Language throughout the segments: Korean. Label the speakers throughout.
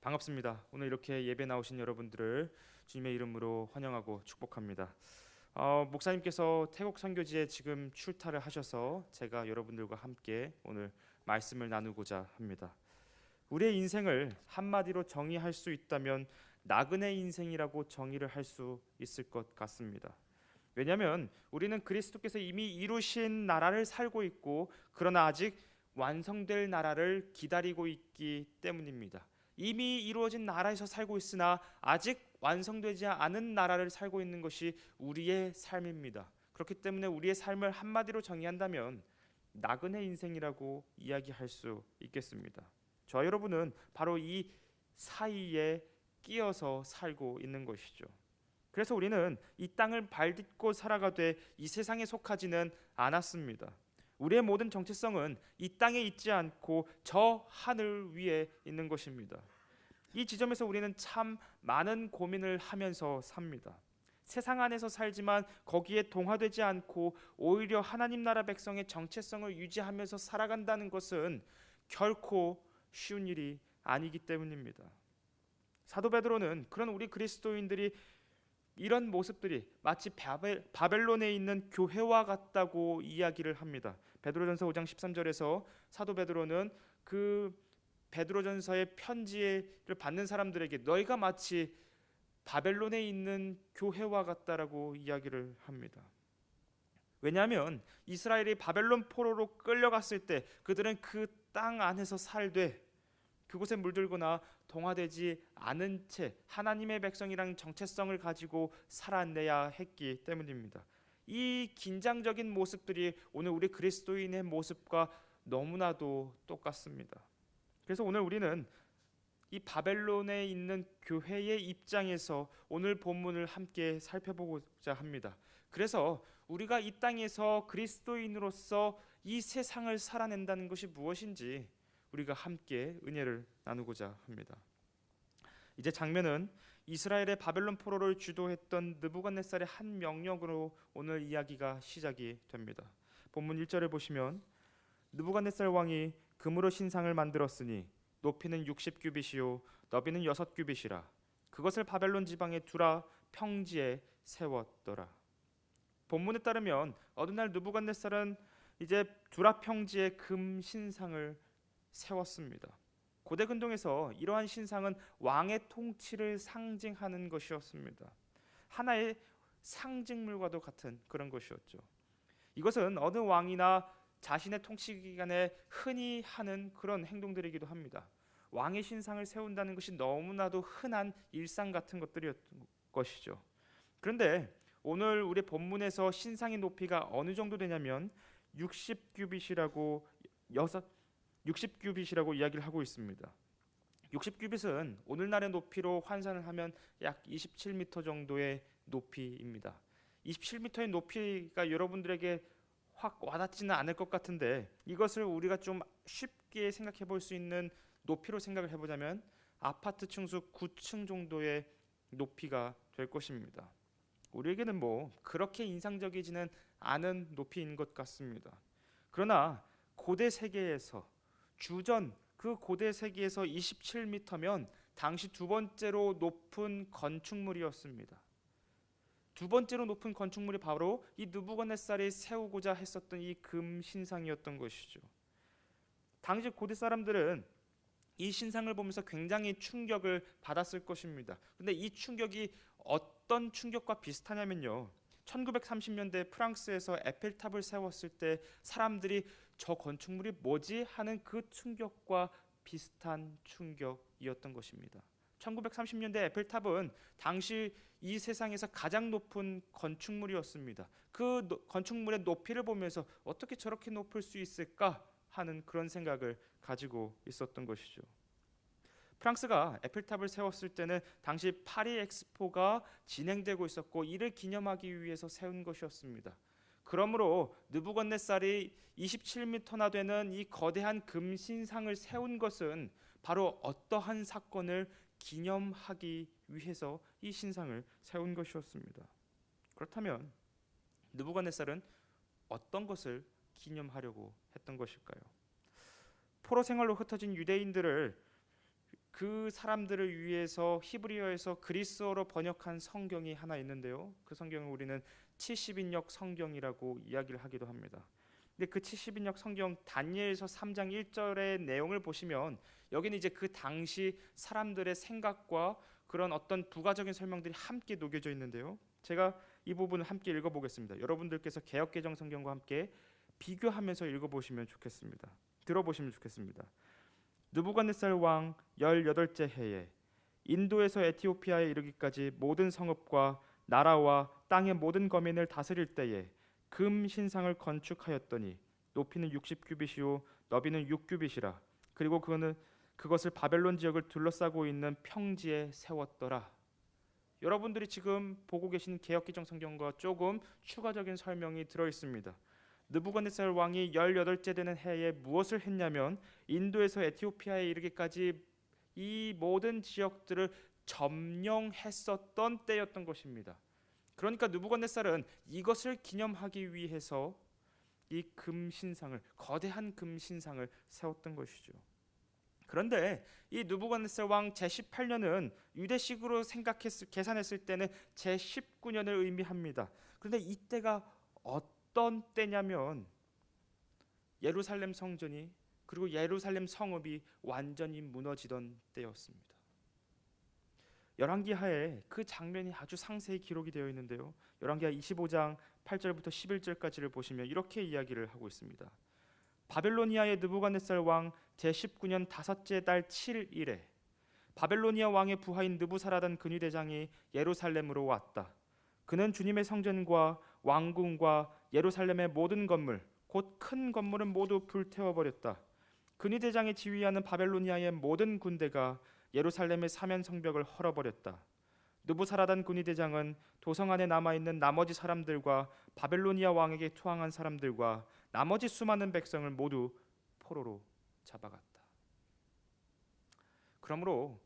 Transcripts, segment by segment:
Speaker 1: 반갑습니다. 오늘 이렇게 예배 나오신 여러분들을 주님의 이름으로 환영하고 축복합니다. 목사님께서 태국 선교지에 지금 출타를 하셔서 제가 여러분들과 함께 오늘 말씀을 나누고자 합니다. 우리의 인생을 한마디로 정의할 수 있다면 나그네 인생이라고 정의를 할 수 있을 것 같습니다. 왜냐하면 우리는 그리스도께서 이미 이루신 나라를 살고 있고, 그러나 아직 완성될 나라를 기다리고 있기 때문입니다. 이미 이루어진 나라에서 살고 있으나 아직 완성되지 않은 나라를 살고 있는 것이 우리의 삶입니다. 그렇기 때문에 우리의 삶을 한마디로 정의한다면 나그네 인생이라고 이야기할 수 있겠습니다. 저 여러분은 바로 이 사이에 끼어서 살고 있는 것이죠. 그래서 우리는 이 땅을 발딛고 살아가되 이 세상에 속하지는 않았습니다. 우리의 모든 정체성은 이 땅에 있지 않고 저 하늘 위에 있는 것입니다. 이 지점에서 우리는 참 많은 고민을 하면서 삽니다. 세상 안에서 살지만 거기에 동화되지 않고 오히려 하나님 나라 백성의 정체성을 유지하면서 살아간다는 것은 결코 쉬운 일이 아니기 때문입니다. 사도 베드로는 그런 우리 그리스도인들이 이런 모습들이 마치 바벨론에 있는 교회와 같다고 이야기를 합니다. 베드로전서 5장 13절에서 사도 베드로는 그 베드로전서의 편지를 받는 사람들에게 너희가 마치 바벨론에 있는 교회와 같다라고 이야기를 합니다. 왜냐하면 이스라엘이 바벨론 포로로 끌려갔을 때 그들은 그 땅 안에서 살되 그곳에 물들거나 동화되지 않은 채 하나님의 백성이라는 정체성을 가지고 살아내야 했기 때문입니다. 이 긴장적인 모습들이 오늘 우리 그리스도인의 모습과 너무나도 똑같습니다. 그래서 오늘 우리는 이 바벨론에 있는 교회의 입장에서 오늘 본문을 함께 살펴보고자 합니다. 그래서 우리가 이 땅에서 그리스도인으로서 이 세상을 살아낸다는 것이 무엇인지 우리가 함께 은혜를 나누고자 합니다. 이제 장면은 이스라엘의 바벨론 포로를 주도했던 느부갓네살의 한 명령으로 오늘 이야기가 시작이 됩니다. 본문 1절을 보시면 느부갓네살 왕이 금으로 신상을 만들었으니 높이는 60규빗이요 너비는 6규빗이라 그것을 바벨론 지방의 두라 평지에 세웠더라. 본문에 따르면 어느 날 느부갓네살은 이제 두라 평지에 금 신상을 세웠습니다. 고대 근동에서 이러한 신상은 왕의 통치를 상징하는 것이었습니다. 하나의 상징물과도 같은 그런 것이었죠. 이것은 어느 왕이나 자신의 통치 기간에 흔히 하는 그런 행동들이기도 합니다. 왕의 신상을 세운다는 것이 너무나도 흔한 일상 같은 것들이었던 것이죠. 그런데 오늘 우리 본문에서 신상의 높이가 어느 정도 되냐면 60규빗이라고 60규빗이라고 이야기를 하고 있습니다. 60규빗은 오늘날의 높이로 환산을 하면 약 27m 정도의 높이입니다. 27m의 높이가 여러분들에게 확 와닿지는 않을 것 같은데 이것을 우리가 좀 쉽게 생각해 볼 수 있는 높이로 생각을 해보자면 아파트 층수 9층 정도의 높이가 될 것입니다. 우리에게는 뭐 그렇게 인상적이지는 않은 높이인 것 같습니다. 그러나 고대 세계에서 주전 그 고대 세계에서 27m면 당시 두 번째로 높은 건축물이었습니다. 두 번째로 높은 건축물이 바로 이 느부갓네살이 세우고자 했었던 이 금 신상이었던 것이죠. 당시 고대 사람들은 이 신상을 보면서 굉장히 충격을 받았을 것입니다. 그런데 이 충격이 어떤 충격과 비슷하냐면요. 1930년대 프랑스에서 에펠탑을 세웠을 때 사람들이 저 건축물이 뭐지 하는 그 충격과 비슷한 충격이었던 것입니다. 1930년대 에펠탑은 당시 이 세상에서 가장 높은 건축물이었습니다. 그 건축물의 높이를 보면서 어떻게 저렇게 높을 수 있을까 하는 그런 생각을 가지고 있었던 것이죠. 프랑스가 에펠탑을 세웠을 때는 당시 파리 엑스포가 진행되고 있었고 이를 기념하기 위해서 세운 것이었습니다. 그러므로 느부갓네살이 27m나 되는 이 거대한 금신상을 세운 것은 바로 어떠한 사건을 기념하기 위해서 이 신상을 세운 것이었습니다. 그렇다면 느부갓네살은 어떤 것을 기념하려고 했던 것일까요? 포로 생활로 흩어진 유대인들을 그 사람들을 위해서 히브리어에서 그리스어로 번역한 성경이 하나 있는데요. 그 성경을 우리는 70인역 성경이라고 이야기를 하기도 합니다. 근데 그 70인역 성경 다니엘서 3장 1절의 내용을 보시면 여기는 이제 그 당시 사람들의 생각과 그런 어떤 부가적인 설명들이 함께 녹여져 있는데요. 제가 이 부분을 함께 읽어보겠습니다. 여러분들께서 개역개정 성경과 함께 비교하면서 읽어보시면 좋겠습니다. 들어보시면 좋겠습니다. 느부갓네살 왕 18째 해에 인도에서 에티오피아에 이르기까지 모든 성읍과 나라와 땅의 모든 거민을 다스릴 때에 금 신상을 건축하였더니 높이는 60규빗이요 너비는 6규빗이라. 그리고 그것을 바벨론 지역을 둘러싸고 있는 평지에 세웠더라. 여러분들이 지금 보고 계신 개역개정 성경과 조금 추가적인 설명이 들어 있습니다. 느부갓네살 왕이 18째 되는 해에 무엇을 했냐면 인도에서 에티오피아에 이르기까지 이 모든 지역들을 점령했었던 때였던 것입니다. 그러니까 느부갓네살은 이것을 기념하기 위해서 이 금신상을, 거대한 금신상을 세웠던 것이죠. 그런데 이 느부갓네살 왕 제18년은 유대식으로 계산했을 때는 제19년을 의미합니다. 그런데 이때가 어떤 때냐면 예루살렘 성전이 그리고 예루살렘 성읍이 완전히 무너지던 때였습니다. 열왕기하에 그 장면이 아주 상세히 기록이 되어 있는데요. 열왕기하 25장 8절부터 11절까지를 보시면 이렇게 이야기를 하고 있습니다. 바벨로니아의 느부갓네살 왕 제19년 다섯째 달 7일에 바벨로니아 왕의 부하인 느부사라단 근위대장이 예루살렘으로 왔다. 그는 주님의 성전과 왕궁과 예루살렘의 모든 건물 곧 큰 건물은 모두 불태워버렸다. 근위대장이 지휘하는 바벨로니아의 모든 군대가 예루살렘의 사면 성벽을 헐어버렸다. 느부사라단 군위대장은 도성 안에 남아있는 나머지 사람들과 바벨로니아 왕에게 투항한 사람들과 나머지 수많은 백성을 모두 포로로 잡아갔다. 그러므로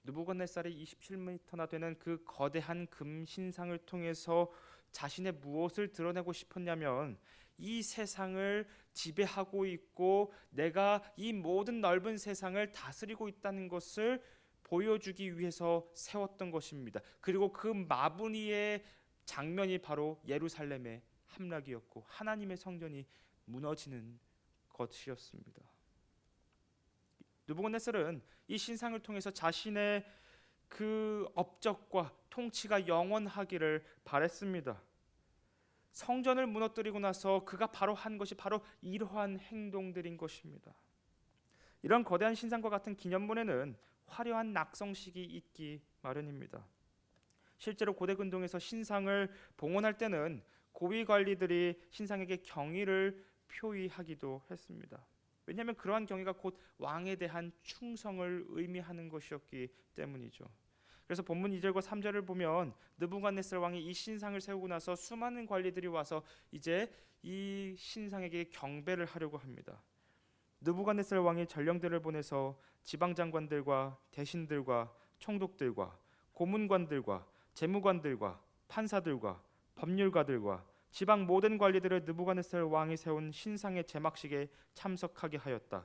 Speaker 1: 느부갓네살이 27m나 되는 그 거대한 금신상을 통해서 자신의 무엇을 드러내고 싶었냐면 이 세상을 지배하고 있고 내가 이 모든 넓은 세상을 다스리고 있다는 것을 보여주기 위해서 세웠던 것입니다. 그리고 그 마무리의 장면이 바로 예루살렘의 함락이었고 하나님의 성전이 무너지는 것이었습니다. 느부갓네살은 이 신상을 통해서 자신의 그 업적과 통치가 영원하기를 바랬습니다. 성전을 무너뜨리고 나서 그가 바로 한 것이 바로 이러한 행동들인 것입니다. 이런 거대한 신상과 같은 기념문에는 화려한 낙성식이 있기 마련입니다. 실제로 고대 근동에서 신상을 봉헌할 때는 고위 관리들이 신상에게 경의를 표의하기도 했습니다. 왜냐하면 그러한 경의가 곧 왕에 대한 충성을 의미하는 것이었기 때문이죠. 그래서 본문 2절과 3절을 보면 느부갓네살 왕이 이 신상을 세우고 나서 수많은 관리들이 와서 이제 이 신상에게 경배를 하려고 합니다. 느부갓네살 왕이 전령들을 보내서 지방장관들과 대신들과 총독들과 고문관들과 재무관들과 판사들과 법률가들과 지방 모든 관리들을 느부갓네살 왕이 세운 신상의 제막식에 참석하게 하였다.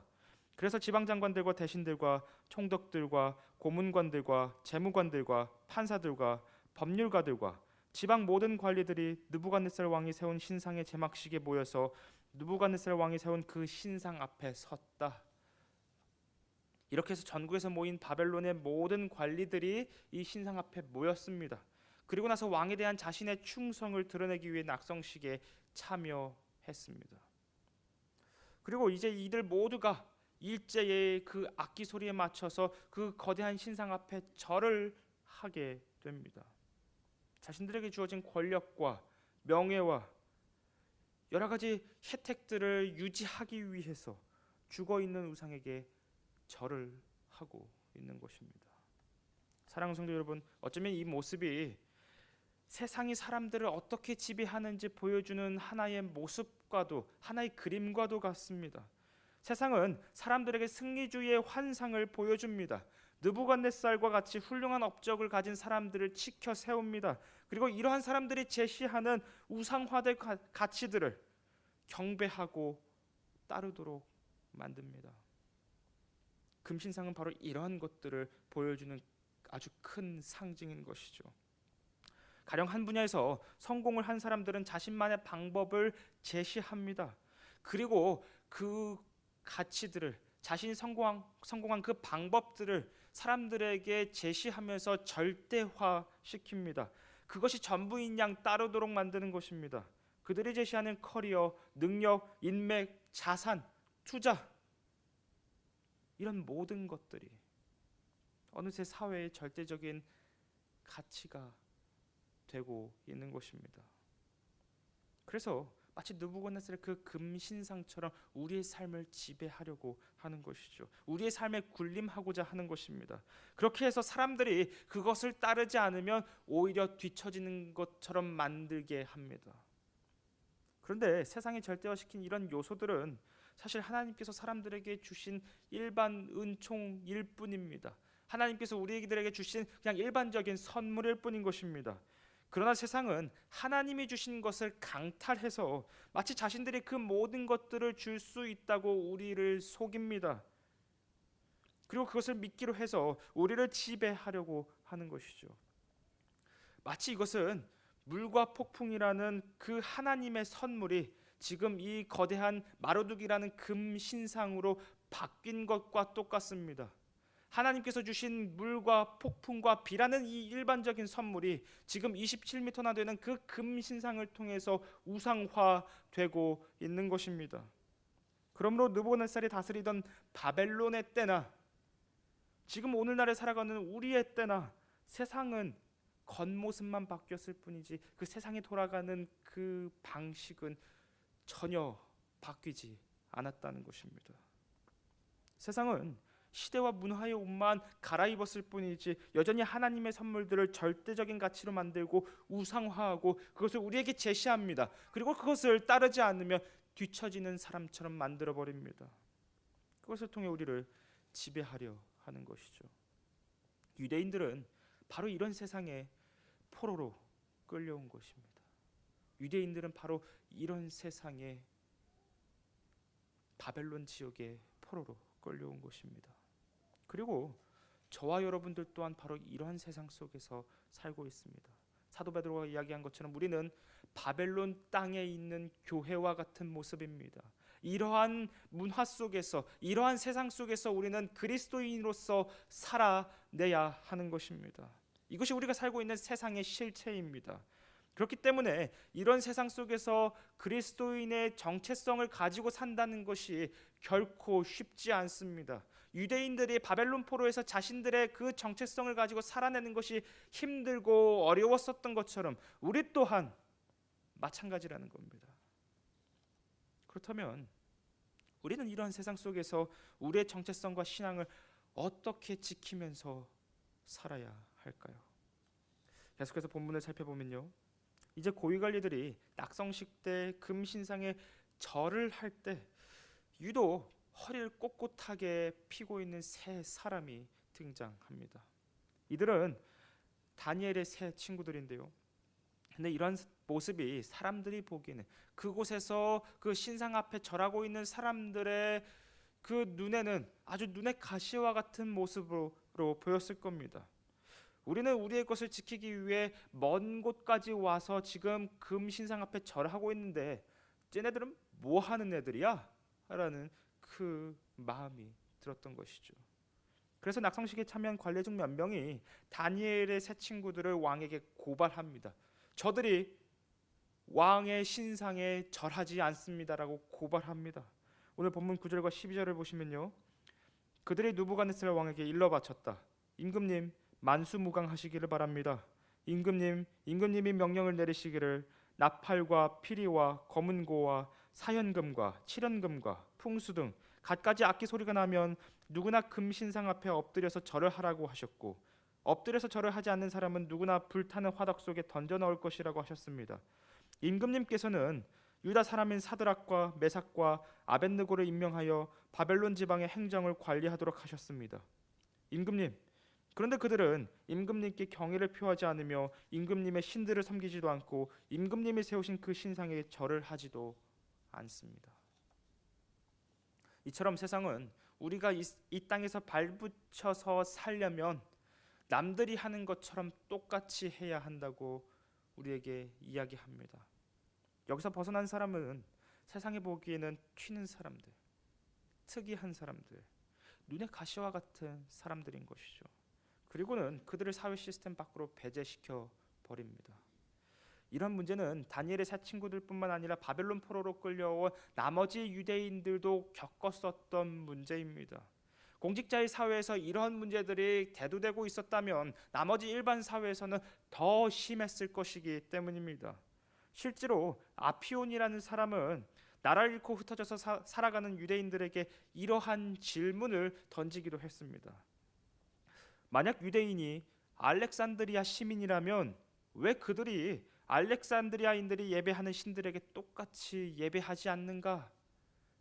Speaker 1: 그래서 지방장관들과 대신들과 총독들과 고문관들과 재무관들과 판사들과 법률가들과 지방 모든 관리들이 느부갓네살 왕이 세운 신상의 제막식에 모여서 느부갓네살 왕이 세운 그 신상 앞에 섰다. 이렇게 해서 전국에서 모인 바벨론의 모든 관리들이 이 신상 앞에 모였습니다. 그리고 나서 왕에 대한 자신의 충성을 드러내기 위해 낙성식에 참여했습니다. 그리고 이제 이들 모두가 일제의 그 악기 소리에 맞춰서 그 거대한 신상 앞에 절을 하게 됩니다. 자신들에게 주어진 권력과 명예와 여러 가지 혜택들을 유지하기 위해서 죽어있는 우상에게 절을 하고 있는 것입니다. 사랑하는 성도 여러분, 어쩌면 이 모습이 세상이 사람들을 어떻게 지배하는지 보여주는 하나의 모습과도 하나의 그림과도 같습니다. 세상은 사람들에게 승리주의의 환상을 보여줍니다. 느부갓네살과 같이 훌륭한 업적을 가진 사람들을 치켜 세웁니다. 그리고 이러한 사람들이 제시하는 우상화된 가치들을 경배하고 따르도록 만듭니다. 금신상은 바로 이러한 것들을 보여주는 아주 큰 상징인 것이죠. 가령 한 분야에서 성공을 한 사람들은 자신만의 방법을 제시합니다. 그리고 그 가치들을, 자신이 성공한 그 방법들을 사람들에게 제시하면서 절대화시킵니다. 그것이 전부인 양 따르도록 만드는 것입니다. 그들이 제시하는 커리어, 능력, 인맥, 자산, 투자, 이런 모든 것들이 어느새 사회의 절대적인 가치가 되고 있는 것입니다. 그래서 마치 느부갓네살의 그 금신상처럼 우리의 삶을 지배하려고 하는 것이죠. 우리의 삶에 군림하고자 하는 것입니다. 그렇게 해서 사람들이 그것을 따르지 않으면 오히려 뒤처지는 것처럼 만들게 합니다. 그런데 세상이 절대화시킨 이런 요소들은 사실 하나님께서 사람들에게 주신 일반 은총일 뿐입니다. 하나님께서 우리들에게 주신 그냥 일반적인 선물일 뿐인 것입니다. 그러나 세상은 하나님이 주신 것을 강탈해서 마치 자신들이 그 모든 것들을 줄 수 있다고 우리를 속입니다. 그리고 그것을 믿기로 해서 우리를 지배하려고 하는 것이죠. 마치 이것은 물과 폭풍이라는 그 하나님의 선물이 지금 이 거대한 마르둑이라는 금신상으로 바뀐 것과 똑같습니다. 하나님께서 주신 물과 폭풍과 비라는 이 일반적인 선물이 지금 27m나 되는 그 금신상을 통해서 우상화되고 있는 것입니다. 그러므로 느부갓네살이 다스리던 바벨론의 때나 지금 오늘날에 살아가는 우리의 때나 세상은 겉모습만 바뀌었을 뿐이지 그 세상이 돌아가는 그 방식은 전혀 바뀌지 않았다는 것입니다. 세상은 시대와 문화의 옷만 갈아입었을 뿐이지 여전히 하나님의 선물들을 절대적인 가치로 만들고 우상화하고 그것을 우리에게 제시합니다. 그리고 그것을 따르지 않으면 뒤처지는 사람처럼 만들어버립니다. 그것을 통해 우리를 지배하려 하는 것이죠. 유대인들은 바로 이런 세상에 포로로 끌려온 것입니다. 유대인들은 바로 이런 세상에 바벨론 지역의 포로로 끌려온 것입니다. 그리고 저와 여러분들 또한 바로 이러한 세상 속에서 살고 있습니다. 사도 베드로가 이야기한 것처럼 우리는 바벨론 땅에 있는 교회와 같은 모습입니다. 이러한 문화 속에서, 이러한 세상 속에서 우리는 그리스도인으로서 살아내야 하는 것입니다. 이것이 우리가 살고 있는 세상의 실체입니다. 그렇기 때문에 이런 세상 속에서 그리스도인의 정체성을 가지고 산다는 것이 결코 쉽지 않습니다. 유대인들이 바벨론 포로에서 자신들의 그 정체성을 가지고 살아내는 것이 힘들고 어려웠었던 것처럼 우리 또한 마찬가지라는 겁니다. 그렇다면 우리는 이러한 세상 속에서 우리의 정체성과 신앙을 어떻게 지키면서 살아야 할까요? 계속해서 본문을 살펴보면요, 이제 고위관리들이 낙성식 때 금신상에 절을 할 때 유독 허리를 꼿꼿하게 펴고 있는 세 사람이 등장합니다. 이들은 다니엘의 세 친구들인데요. 근데 이런 모습이 사람들이 보기에는 그곳에서 그 신상 앞에 절하고 있는 사람들의 그 눈에는 아주 눈의 가시와 같은 모습으로 보였을 겁니다. 우리는 우리의 것을 지키기 위해 먼 곳까지 와서 지금 금신상 앞에 절하고 있는데 쟤네들은 뭐 하는 애들이야? 라는 그 마음이 들었던 것이죠. 그래서 낙성식에 참여한 관례 중 몇 명이 다니엘의 세 친구들을 왕에게 고발합니다. 저들이 왕의 신상에 절하지 않습니다라고 고발합니다. 오늘 본문 9절과 12절을 보시면요, 그들이 느부갓네살 왕에게 일러 바쳤다. 임금님, 만수무강하시기를 바랍니다. 임금님이 명령을 내리시기를 나팔과 피리와 검은고와 사현금과 칠현금과 풍수 등 갖가지 악기 소리가 나면 누구나 금신상 앞에 엎드려서 절을 하라고 하셨고, 엎드려서 절을 하지 않는 사람은 누구나 불타는 화덕 속에 던져 넣을 것이라고 하셨습니다. 임금님께서는 유다 사람인 사드락과 메삭과 아벳느고를 임명하여 바벨론 지방의 행정을 관리하도록 하셨습니다. 임금님, 그런데 그들은 임금님께 경의를 표하지 않으며 임금님의 신들을 섬기지도 않고 임금님이 세우신 그 신상에 절을 하지도 않습니다. 이처럼 세상은 우리가 이 땅에서 발붙여서 살려면 남들이 하는 것처럼 똑같이 해야 한다고 우리에게 이야기합니다. 여기서 벗어난 사람은 세상에 보기에는 튀는 사람들, 특이한 사람들, 눈의 가시와 같은 사람들인 것이죠. 그리고는 그들을 사회 시스템 밖으로 배제시켜 버립니다. 이런 문제는 다니엘의 세 친구들뿐만 아니라 바벨론 포로로 끌려온 나머지 유대인들도 겪었었던 문제입니다. 공직자의 사회에서 이러한 문제들이 대두되고 있었다면 나머지 일반 사회에서는 더 심했을 것이기 때문입니다. 실제로 아피온이라는 사람은 나라를 잃고 흩어져서 살아가는 유대인들에게 이러한 질문을 던지기도 했습니다. 만약 유대인이 알렉산드리아 시민이라면 왜 그들이 알렉산드리아인들이 예배하는 신들에게 똑같이 예배하지 않는가?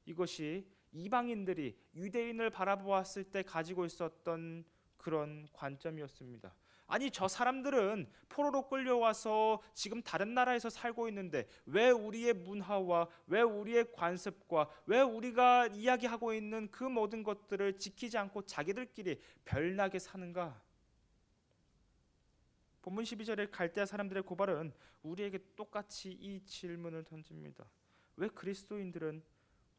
Speaker 1: 이것이 이방인들이 유대인을 바라보았을 때 가지고 있었던 그런 관점이었습니다. 아니, 저 사람들은 포로로 끌려와서 지금 다른 나라에서 살고 있는데 왜 우리의 문화와 왜 우리의 관습과 왜 우리가 이야기하고 있는 그 모든 것들을 지키지 않고 자기들끼리 별나게 사는가? 본문 12절에 갈대아 사람들의 고발은 우리에게 똑같이 이 질문을 던집니다. 왜 그리스도인들은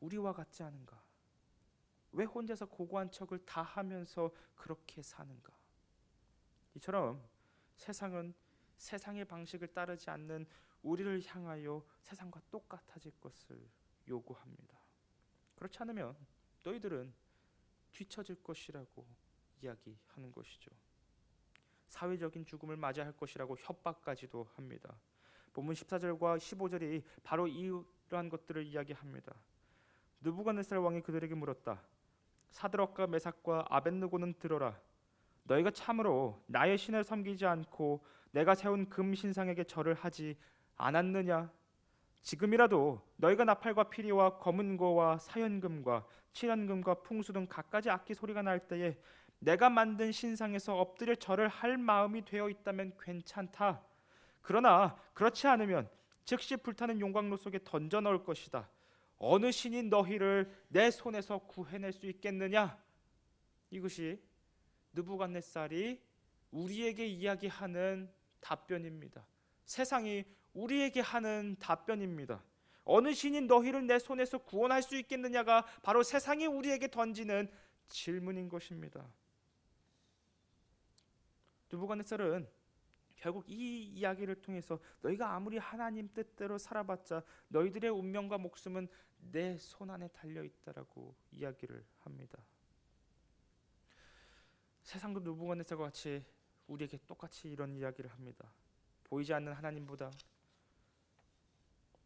Speaker 1: 우리와 같지 않은가? 왜 혼자서 고고한 척을 다 하면서 그렇게 사는가? 이처럼 세상은 세상의 방식을 따르지 않는 우리를 향하여 세상과 똑같아질 것을 요구합니다. 그렇지 않으면 너희들은 뒤처질 것이라고 이야기하는 것이죠. 사회적인 죽음을 맞이할 것이라고 협박까지도 합니다. 본문 14절과 15절이 바로 이러한 것들을 이야기합니다. 느부갓네살 왕이 그들에게 물었다. 사드락과 메삭과 아벳느고는 들어라. 너희가 참으로 나의 신을 섬기지 않고 내가 세운 금 신상에게 절을 하지 않았느냐? 지금이라도 너희가 나팔과 피리와 검은 고와 사연금과 칠연금과 풍수 등 갖가지 악기 소리가 날 때에 내가 만든 신상에서 엎드려 절을 할 마음이 되어 있다면 괜찮다. 그러나 그렇지 않으면 즉시 불타는 용광로 속에 던져 넣을 것이다. 어느 신이 너희를 내 손에서 구해낼 수 있겠느냐? 이것이 느부갓네살이 우리에게 이야기하는 답변입니다. 세상이 우리에게 하는 답변입니다. 어느 신이 너희를 내 손에서 구원할 수 있겠느냐가 바로 세상이 우리에게 던지는 질문인 것입니다. 느부갓네살은 결국 이 이야기를 통해서 너희가 아무리 하나님 뜻대로 살아봤자 너희들의 운명과 목숨은 내 손 안에 달려있다라고 이야기를 합니다. 세상도 느부갓네살과 같이 우리에게 똑같이 이런 이야기를 합니다. 보이지 않는 하나님보다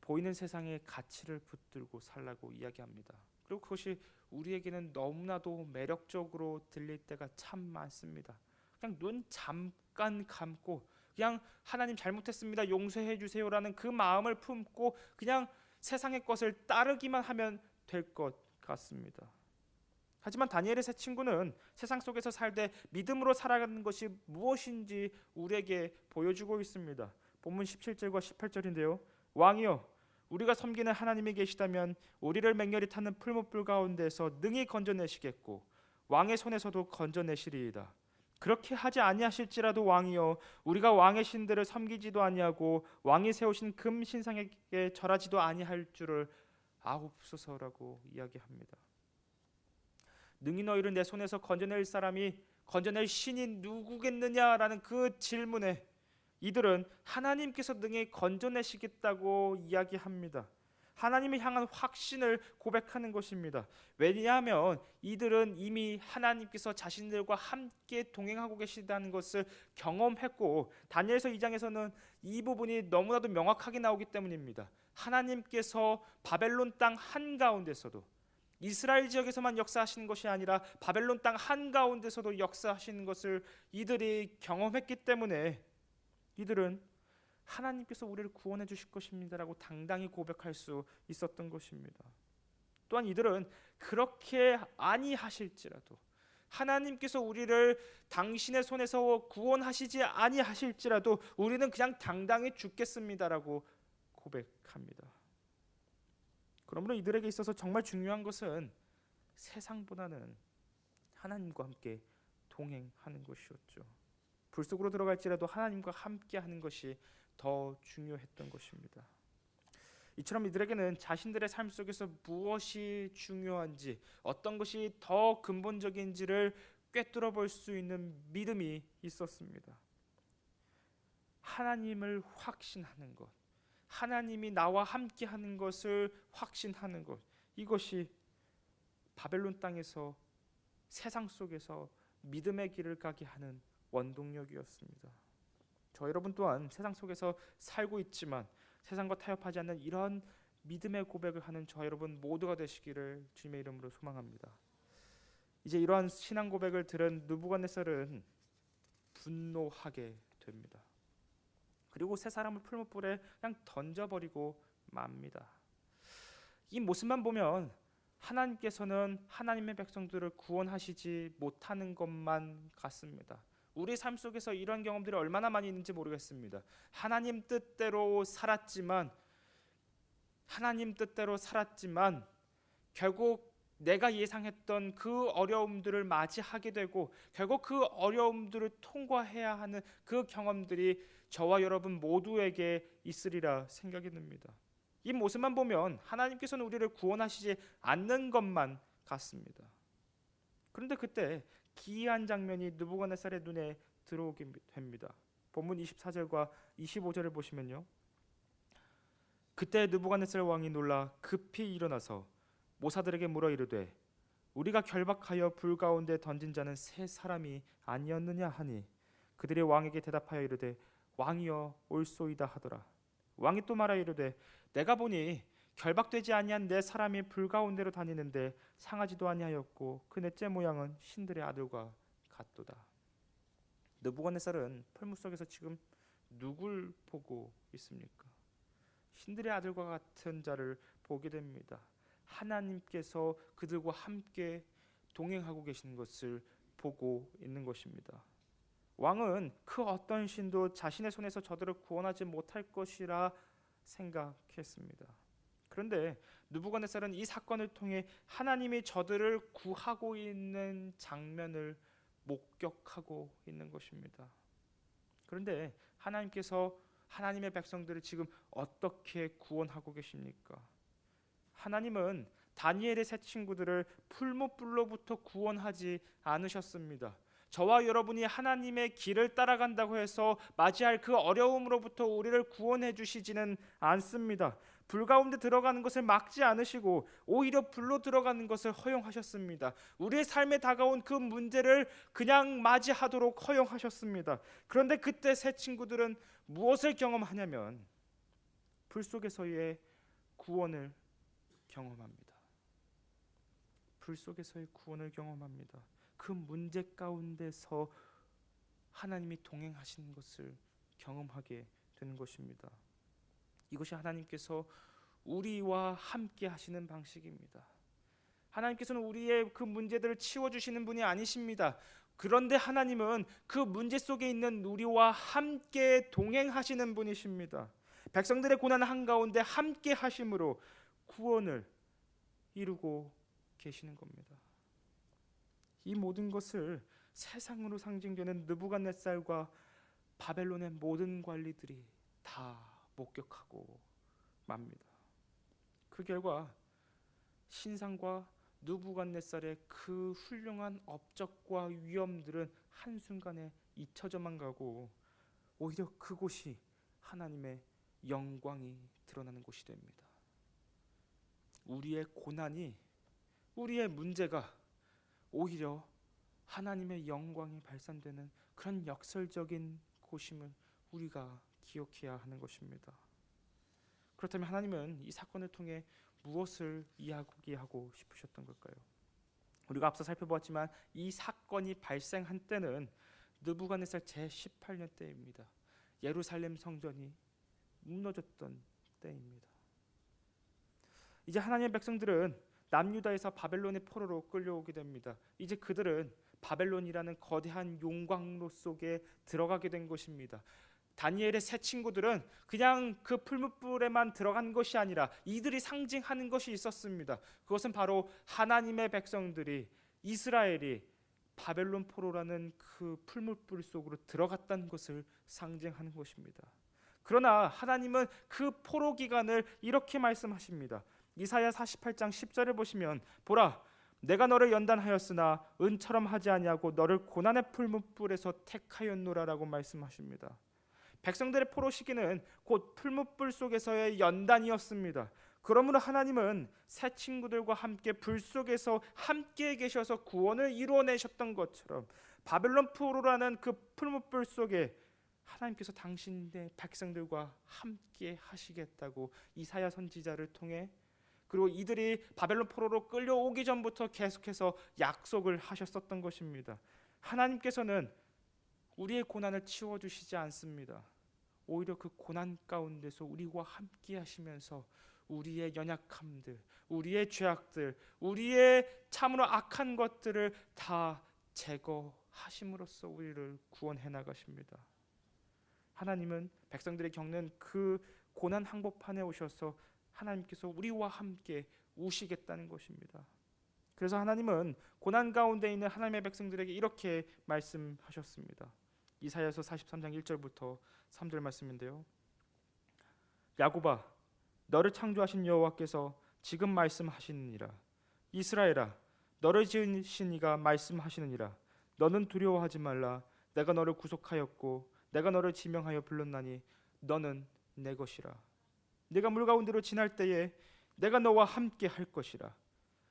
Speaker 1: 보이는 세상의 가치를 붙들고 살라고 이야기합니다. 그리고 그것이 우리에게는 너무나도 매력적으로 들릴 때가 참 많습니다. 그냥 눈 잠깐 감고 그냥 하나님 잘못했습니다, 용서해 주세요라는 그 마음을 품고 그냥 세상의 것을 따르기만 하면 될 것 같습니다. 하지만 다니엘의 세 친구는 세상 속에서 살되 믿음으로 살아가는 것이 무엇인지 우리에게 보여주고 있습니다. 본문 17절과 18절인데요. 왕이여, 우리가 섬기는 하나님이 계시다면 우리를 맹렬히 타는 풀무불 가운데서 능히 건져내시겠고 왕의 손에서도 건져내시리이다. 그렇게 하지 아니하실지라도 왕이여, 우리가 왕의 신들을 섬기지도 아니하고 왕이 세우신 금 신상에게 절하지도 아니할 줄을 아옵소서라고 이야기합니다. 능히 너희를 내 손에서 건져낼 사람이, 건져낼 신이 누구겠느냐라는 그 질문에 이들은 하나님께서 능히 건져내시겠다고 이야기합니다. 하나님을 향한 확신을 고백하는 것입니다. 왜냐하면 이들은 이미 하나님께서 자신들과 함께 동행하고 계시다는 것을 경험했고, 다니엘서 2장에서는 이 부분이 너무나도 명확하게 나오기 때문입니다. 하나님께서 바벨론 땅 한가운데서도, 이스라엘 지역에서만 역사하시는 것이 아니라 바벨론 땅 한가운데서도 역사하시는 것을 이들이 경험했기 때문에 이들은 하나님께서 우리를 구원해 주실 것입니다라고 당당히 고백할 수 있었던 것입니다. 또한 이들은 그렇게 아니하실지라도, 하나님께서 우리를 당신의 손에서 구원하시지 아니하실지라도 우리는 그냥 당당히 죽겠습니다라고 고백합니다. 그러므로 이들에게 있어서 정말 중요한 것은 세상보다는 하나님과 함께 동행하는 것이었죠. 불 속으로 들어갈지라도 하나님과 함께 하는 것이 더 중요했던 것입니다. 이처럼 이들에게는 자신들의 삶 속에서 무엇이 중요한지, 어떤 것이 더 근본적인지를 꿰뚫어 볼 수 있는 믿음이 있었습니다. 하나님을 확신하는 것, 하나님이 나와 함께 하는 것을 확신하는 것, 이것이 바벨론 땅에서, 세상 속에서 믿음의 길을 가게 하는 원동력이었습니다. 저 여러분 또한 세상 속에서 살고 있지만 세상과 타협하지 않는 이런 믿음의 고백을 하는 저 여러분 모두가 되시기를 주님의 이름으로 소망합니다. 이제 이러한 신앙 고백을 들은 느부갓네살은 분노하게 됩니다. 그리고 세 사람을 풀무불에 그냥 던져버리고 맙니다. 이 모습만 보면 하나님께서는 하나님의 백성들을 구원하시지 못하는 것만 같습니다. 우리 삶 속에서 이런 경험들이 얼마나 많이 있는지 모르겠습니다. 하나님 뜻대로 살았지만 결국 내가 예상했던 그 어려움들을 맞이하게 되고 결국 그 어려움들을 통과해야 하는 그 경험들이 저와 여러분 모두에게 있으리라 생각이 듭니다. 이 모습만 보면 하나님께서는 우리를 구원하시지 않는 것만 같습니다. 그런데 그때 기이한 장면이 느부갓네살의 눈에 들어오게 됩니다. 본문 24절과 25절을 보시면요, 그때 느부갓네살 왕이 놀라 급히 일어나서 모사들에게 물어 이르되 우리가 결박하여 불 가운데 던진 자는 세 사람이 아니었느냐 하니 그들이 왕에게 대답하여 이르되 왕이여 올소이다 하더라. 왕이 또 말하여 이르되 내가 보니 결박되지 아니한 네 사람이 불 가운데로 다니는데 상하지도 아니하였고 그 넷째 모양은 신들의 아들과 같도다. 느부갓네살은 풀무 속에서 지금 누굴 보고 있습니까? 신들의 아들과 같은 자를 보게 됩니다. 하나님께서 그들과 함께 동행하고 계시는 것을 보고 있는 것입니다. 왕은 그 어떤 신도 자신의 손에서 저들을 구원하지 못할 것이라 생각했습니다. 그런데 느부갓네살은 이 사건을 통해 하나님이 저들을 구하고 있는 장면을 목격하고 있는 것입니다. 그런데 하나님께서 하나님의 백성들을 지금 어떻게 구원하고 계십니까? 하나님은 다니엘의 세 친구들을 풀무불로부터 구원하지 않으셨습니다. 저와 여러분이 하나님의 길을 따라간다고 해서 맞이할 그 어려움으로부터 우리를 구원해 주시지는 않습니다. 불 가운데 들어가는 것을 막지 않으시고 오히려 불로 들어가는 것을 허용하셨습니다. 우리의 삶에 다가온 그 문제를 그냥 맞이하도록 허용하셨습니다. 그런데 그때 세 친구들은 무엇을 경험하냐면 불 속에서의 구원을 경험합니다. 불 속에서의 구원을 경험합니다. 그 문제 가운데서 하나님이 동행하시는 것을 경험하게 되는 것입니다. 이것이 하나님께서 우리와 함께 하시는 방식입니다. 하나님께서는 우리의 그 문제들을 치워주시는 분이 아니십니다. 그런데 하나님은 그 문제 속에 있는 우리와 함께 동행하시는 분이십니다. 백성들의 고난 한가운데 함께 하심으로 구원을 이루고 계시는 겁니다. 이 모든 것을 세상으로 상징되는 느부갓네살과 바벨론의 모든 관리들이 다 목격하고 맙니다. 그 결과 신상과 느부갓네살의 그 훌륭한 업적과 위엄들은 한순간에 잊혀져만 가고 오히려 그곳이 하나님의 영광이 드러나는 곳이 됩니다. 우리의 고난이, 우리의 문제가 오히려 하나님의 영광이 발산되는 그런 역설적인 곳임을 우리가 기억해야 하는 것입니다. 그렇다면 하나님은 이 사건을 통해 무엇을 이야기하고 싶으셨던 걸까요? 우리가 앞서 살펴보았지만 이 사건이 발생한 때는 느부갓네살 제18년 때입니다. 예루살렘 성전이 무너졌던 때입니다. 이제 하나님의 백성들은 남유다에서 바벨론의 포로로 끌려오게 됩니다. 이제 그들은 바벨론이라는 거대한 용광로 속에 들어가게 된 것입니다. 다니엘의 세 친구들은 그냥 그 풀무불에만 들어간 것이 아니라 이들이 상징하는 것이 있었습니다. 그것은 바로 하나님의 백성들이, 이스라엘이 바벨론 포로라는 그 풀무불 속으로 들어갔다는 것을 상징하는 것입니다. 그러나 하나님은 그 포로 기간을 이렇게 말씀하십니다. 이사야 48장 10절을 보시면 보라 내가 너를 연단하였으나 은처럼 하지 아니하고 너를 고난의 풀무불에서 택하였노라라고 말씀하십니다. 백성들의 포로 시기는 곧 풀무불 속에서의 연단이었습니다. 그러므로 하나님은 새 친구들과 함께 불 속에서 함께 계셔서 구원을 이루어내셨던 것처럼 바벨론 포로라는 그 풀무불 속에 하나님께서 당신의 백성들과 함께 하시겠다고 이사야 선지자를 통해 그리고 이들이 바벨론 포로로 끌려오기 전부터 계속해서 약속을 하셨었던 것입니다. 하나님께서는 우리의 고난을 치워주시지 않습니다. 오히려 그 고난 가운데서 우리와 함께 하시면서 우리의 연약함들, 우리의 죄악들, 우리의 참으로 악한 것들을 다 제거하심으로써 우리를 구원해 나가십니다. 하나님은 백성들이 겪는 그 고난 항복판에 오셔서 하나님께서 우리와 함께 우시겠다는 것입니다. 그래서 하나님은 고난 가운데 있는 하나님의 백성들에게 이렇게 말씀하셨습니다. 이사야서 43장 1절부터 3절 말씀인데요. 야곱아 너를 창조하신 여호와께서 지금 말씀하시느니라. 이스라엘아 너를 지으신 이가 말씀하시느니라. 너는 두려워하지 말라. 내가 너를 구속하였고 내가 너를 지명하여 불렀나니 너는 내 것이라. 네가 물 가운데로 지날 때에 내가 너와 함께 할 것이라.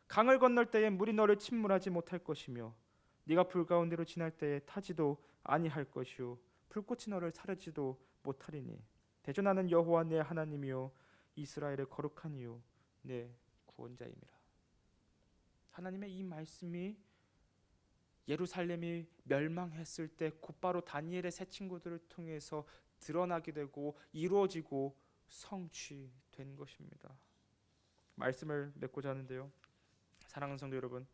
Speaker 1: 강을 건널 때에 물이 너를 침몰하지 못할 것이며 네가 불 가운데로 지날 때에 타지도 아니할 것이요 불꽃이 너를 사르지도 못하리니 대전하는 여호와 내 하나님이요 이스라엘의 거룩한 이요 내 구원자임이라. 하나님의 이 말씀이 예루살렘이 멸망했을 때 곧바로 다니엘의 새 친구들을 통해서 드러나게 되고 이루어지고 성취된 것입니다. 말씀을 맺고자 하는데요. 사랑하는 성도 여러분,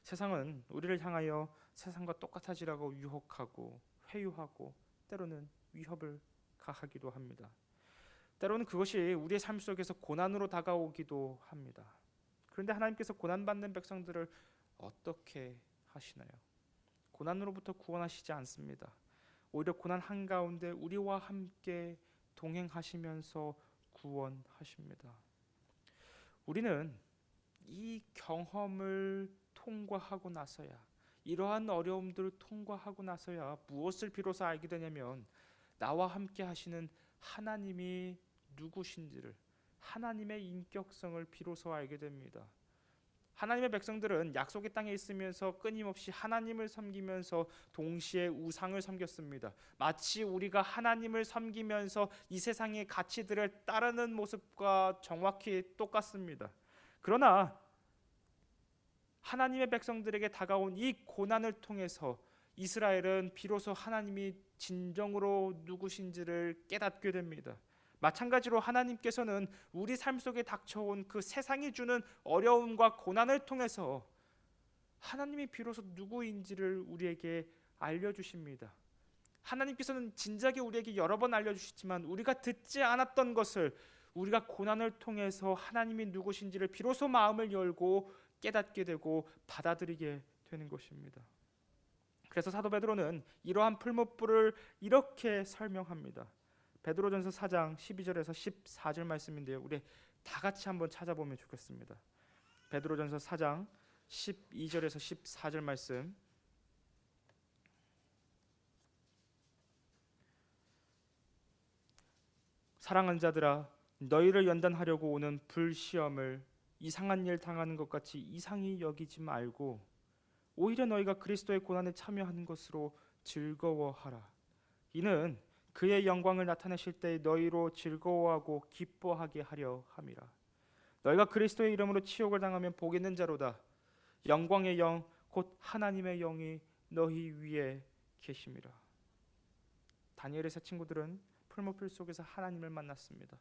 Speaker 1: 세상은 우리를 향하여 세상과 똑같아지라고 유혹하고 회유하고 때로는 위협을 가하기도 합니다. 때로는 그것이 우리의 삶 속에서 고난으로 다가오기도 합니다. 그런데 하나님께서 고난받는 백성들을 어떻게 하시나요? 고난으로부터 구원하시지 않습니다. 오히려 고난 한가운데 우리와 함께 동행하시면서 구원하십니다. 우리는 이 경험을 통과하고 나서야, 이러한 어려움들을 통과하고 나서야 무엇을 비로소 알게 되냐면 나와 함께 하시는 하나님이 누구신지를, 하나님의 인격성을 비로소 알게 됩니다. 하나님의 백성들은 약속의 땅에 있으면서 끊임없이 하나님을 섬기면서 동시에 우상을 섬겼습니다. 마치 우리가 하나님을 섬기면서 이 세상의 가치들을 따르는 모습과 정확히 똑같습니다. 그러나 하나님의 백성들에게 다가온 이 고난을 통해서 이스라엘은 비로소 하나님이 진정으로 누구신지를 깨닫게 됩니다. 마찬가지로 하나님께서는 우리 삶 속에 닥쳐온 그 세상이 주는 어려움과 고난을 통해서 하나님이 비로소 누구인지를 우리에게 알려주십니다. 하나님께서는 진작에 우리에게 여러 번 알려주시지만 우리가 듣지 않았던 것을 우리가 고난을 통해서 하나님이 누구신지를 비로소 마음을 열고 깨닫게 되고 받아들이게 되는 것입니다. 그래서 사도 베드로는 이러한 풀무불을 이렇게 설명합니다. 베드로전서 4장 12절에서 14절 말씀인데요. 우리 다 같이 한번 찾아보면 좋겠습니다. 베드로전서 4장 12절에서 14절 말씀. 사랑하는 자들아 너희를 연단하려고 오는 불시험을 이상한 일 당하는 것 같이 이상히 여기지 말고 오히려 너희가 그리스도의 고난에 참여하는 것으로 즐거워하라. 이는 그의 영광을 나타내실 때 너희로 즐거워하고 기뻐하게 하려 함이라. 너희가 그리스도의 이름으로 치욕을 당하면 복 있는 자로다. 영광의 영 곧 하나님의 영이 너희 위에 계심이라. 다니엘의 새 친구들은 풀무불 속에서 하나님을 만났습니다.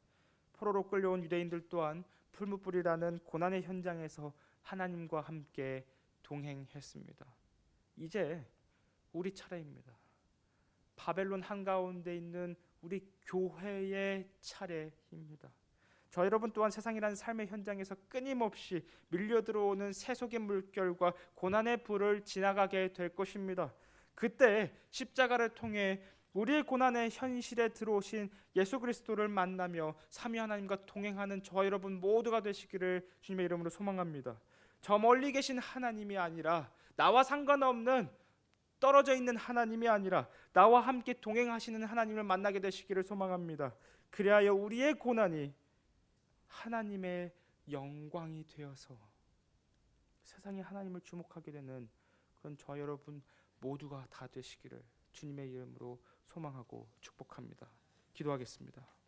Speaker 1: 포로로 끌려온 유대인들 또한 풀무불이라는 고난의 현장에서 하나님과 함께 동행했습니다. 이제 우리 차례입니다. 바벨론 한가운데 있는 우리 교회의 차례입니다. 저 여러분 또한 세상이라는 삶의 현장에서 끊임없이 밀려들어오는 세속의 물결과 고난의 불을 지나가게 될 것입니다. 그때 십자가를 통해 우리의 고난의 현실에 들어오신 예수 그리스도를 만나며 삼위 하나님과 동행하는 저 여러분 모두가 되시기를 주님의 이름으로 소망합니다. 저 멀리 계신 하나님이 아니라, 나와 상관없는 떨어져 있는 하나님이 아니라 나와 함께 동행하시는 하나님을 만나게 되시기를 소망합니다. 그리하여 우리의 고난이 하나님의 영광이 되어서 세상이 하나님을 주목하게 되는 그런 저 여러분 모두가 다 되시기를 주님의 이름으로 소망하고 축복합니다. 기도하겠습니다.